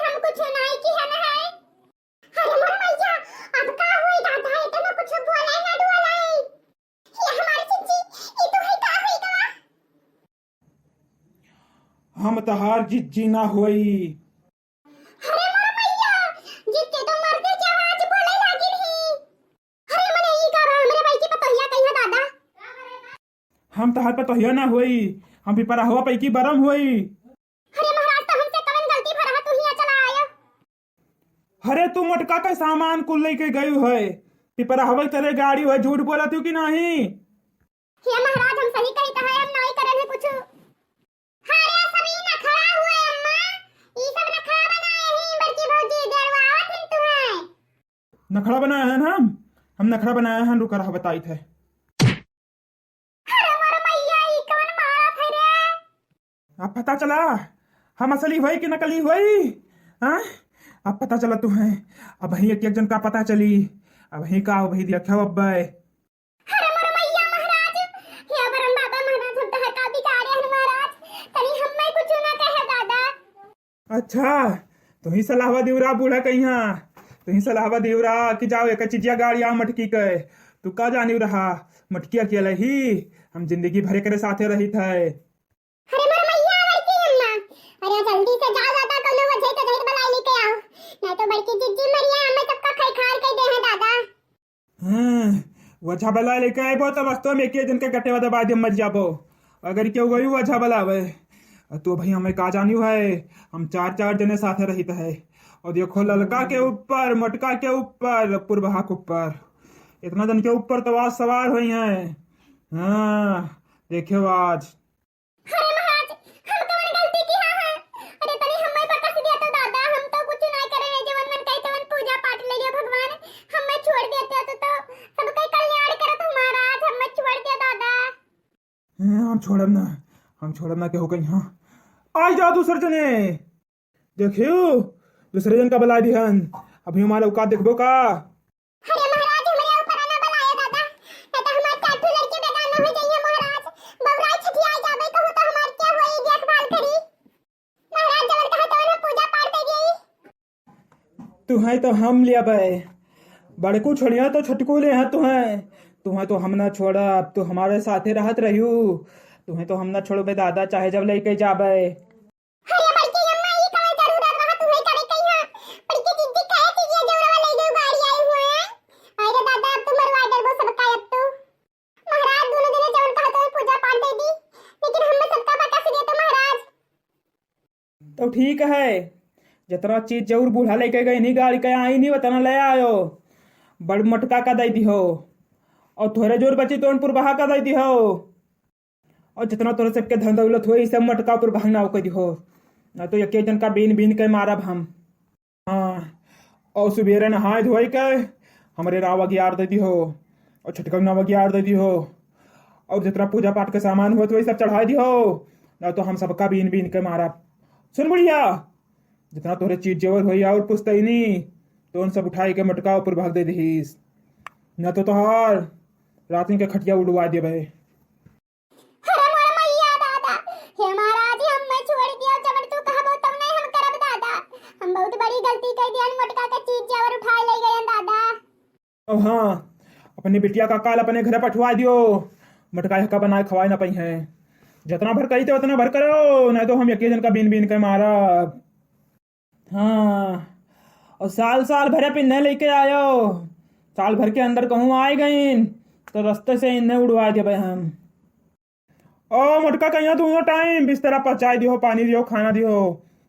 हम कुछ नहीं की है ना है। अरे मोर मैया अब का होई दादा ये तो कुछ बोला ना डोला है। ये हमारी चिंची ये तो है का है का। हम तहार जिज्जी ना होई। अरे मोर मैया जितके तो मरते क्या आज बोले लागी नहीं। अरे मने ई का हमरे भाई की पतोहिया कहिया दादा। हम तहार पे तोहिया ना होई, हम भी पर हवा पैकी बरम होई। अरे महाराज तो हमसे कवन गलती भरा तू ही चला आयो। अरे तू मटका का सामान कुल लेके गई है, पिपरा हवा चले गाड़ी है, झूठ बोला तू कि नहीं? हे महाराज हम सही कही कहा हम नहीं करे हैं कुछ। अरे सभी ना खड़ा हुए अम्मा ई सब ना खड़ा बनाए हैं बड़की भौजी दरवाजा थे तू है। नखड़ा बनाया है ना हम नखड़ा बनाया है, रुका रहा बताई थे। अरे मोर मैया ई कौन मारा थे रे। अब पता चला हम असली हुई कि नकली हुई। हाँ अब पता चला तू है, अब वही एक जन का पता चली, अब वही का वही देखा अब। अरे मोर मैया महाराज हे बरम बाबा महाराज हम तो हर का बिचारे हैं महाराज तनी हम मैं कुछ ना कहे दादा। अच्छा तू ही सलाहवा दिवरा बूढ़ा कहिया, तू ही सलाहवा दिवरा कि जाओ एक चिजिया गाड़ी आ मटकी के, तू का जानी रहा मटकी अकेले ही हम जिंदगी भरे करे साथे रही थे। अरे मोर मैया बड़की अम्मा अरे जल्दी से जाओ दादा कोनो वजह तो घर बनाई लेके आओ नहीं तो बड़की जिज्जी मरिया हमें सबका खाई खार कर दे हैं दादा। हाँ वजह बला लेके आए तो रस्तों में एक जन के गट्टे वादा बाद मर जाबो, अगर क्यों गई वजह बलावे तो भाई हमें का जानियो है, हम चार चार जने साथे रहित है। और देखो ललका के ऊपर मटका के ऊपर पुरबहा के ऊपर इतना जन के ऊपर तो आज सवार हुई हैं। हाँ देखियो आज। अरे महाराज हम कवन गलती की है। अरे तनी हमें पता से दिया तो दादा हम तो कुछ नहीं करे रे जीवन मन कई तवन पूजा पाठ ले लियो भगवान हमें छोड़ देते तो सबका कल्याण करत महाराज हमें छोड़ दिया दादा। हाँ, हम छोड़ब ना केहू कहीं। हाँ आ जाओ दूसरे जने देखियो दूसरे जन का बला दिहन, अभी हमारा औकात देखबो का। अरे महाराज हमारे ऊपर ना बनाया दादा नहीं तो हमारे चाटू लड़के बेगाना हो जाइए महाराज बबराई छठिया जाबे कहू तो हमार क्या होई देखभाल करी महाराज जबर कहा तो ना पूजा पाठ दे गई। तू है तो हम लिया बे बड़कू छोड़िया तो छटकू ले हैं तू है तो हम ना छोड़ा, अब तो हमारे साथे रहत रहियो, तू है तो हम ना छोड़ो बे दादा चाहे जब लेके जाबे। अरे बड़की अम्मा ये कहां जरूरत रहा तुम्हें करे कहिया बड़की जिद्दी काहे चीज़ जौरवा ले गई गाड़ी आई हुए हैं। अरे दादा अब तुम मरवा डरबो सबका अब तो महाराज दोनों दिन जवन कहा तो पूजा पाठ दे दी लेकिन हमने सबका बता से दिया तो महाराज। तो ठीक है जितना चीज जरूर बूढ़ा लेके गई नहीं गाड़ी का आई नहीं उतना ले आयो, बड़ मटका का दे दिहो और थोड़े जोर बची तो पुरबहा का दे दिहो, और जितना तोरे सबके धन दौलत हो सब मटका पुरबहा ना कर दिहो, ना तो एक जन का बीन बीन के मारब हम। हाँ और सुबेरे नहाए धोए के हमरे राव अगियार दे दिहो और छटका नाव अगियार दे दिहो, और जितना पूजा पाठ के सामान हो तो वही सब चढ़ा दिहो, ना तो हम सबका बीन बीन के मारब। सुन बुढ़िया जितना तोरे चीज जेवर होई और पुस्तैनी तो उन सब उठाई के मटका ऊपर भाग दे दीस, न तो तोहार रात के खटिया उड़वा देबे। अरे मोर मैया दादा हे महाराज हमें छोड़ दिया जबर तू कहबो तब नहीं हम करब दादा हम बहुत बड़ी गलती कर दिया मटका का चीज जबर उठा ले गए दादा। अब हाँ अपनी बिटिया का काल अपने घर पठवा दियो, मटका का बनाए खवाए ना पई है, जितना भर कही थे उतना भर करो नहीं तो हम एक जन का बीन बीन के मारब। हाँ और साल साल भरे पिन्ने लेके आयो, साल भर के अंदर कहूँ आए गई तो रास्ते से इन्हें उड़वा देबे हम। ओ मटका कहिया दोनों टाइम बिस्तरा पहुंचाई दियो, पानी दियो, खाना दियो,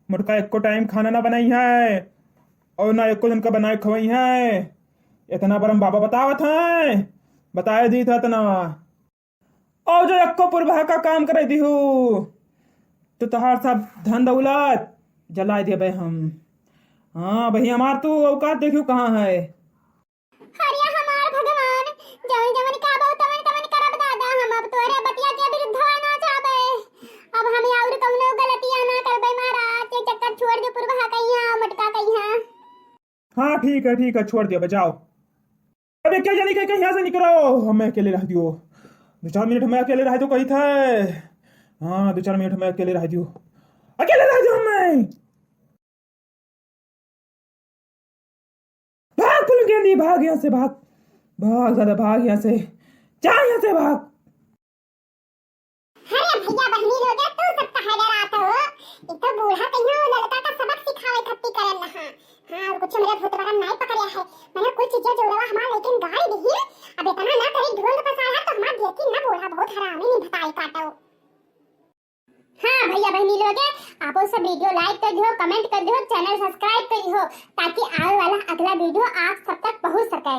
मटका एक को टाइम खाना ना बनाई है और ना एक को जन का बनाए खवाई है, इतना बरम बाबा बतावत है बताए दी था इतना। और जो एक को पुरबहा का काम करे दिहू तो तहार सब धन दौलत जला देबे हम। हाँ भैया हमार तू औकात देखियो कहाँ है। अरे हमार भगवान जवन जवन कहबो तवन तवन करब दादा हम अब तोरे बतिया के विरुद्ध ना जाबे अब हम और कौनो गलतियां ना करबे महाराज ये चक्कर छोड़ दे पुरबहा कहिया मटका कहिया। हाँ ठीक है छोड़ दिया बजाओ। अबे क्या जानी कहीं यहाँ से निकलो, हमें अकेले रह दियो 2-4 मिनट हमें अकेले रह दो कही थे। हाँ 2-4 मिनट हमें अकेले रह दियो, अकेले रह दियो हमें। गेंदी भाग यहाँ से, भाग भाग दादा, भाग यहाँ से, जा यहाँ से भाग। अरे भैया बहनी लोग तू सब कहे डरात हो? ये तो बूढ़ा कहियो लड़का का सबक सिखावे खत्ती करन नहा। हां कुछ मेरे भूत बड़ा नहीं पकड़या है। मैंने कुछ चीजें जोड़वा हमार लेकिन गाड़ी दी। अब इतना ना करे ढोल पसाया तो हमार देखी ना बूढ़ा बहुत हरामी नहीं भताई काटो। हाँ भैया बहनी लोग आपो सब वीडियो लाइक कर दियो, कमेंट कर दियो, चैनल सब्सक्राइब कर दियो ताकि आने वाला अगला वीडियो आप सब तक पहुंच सके।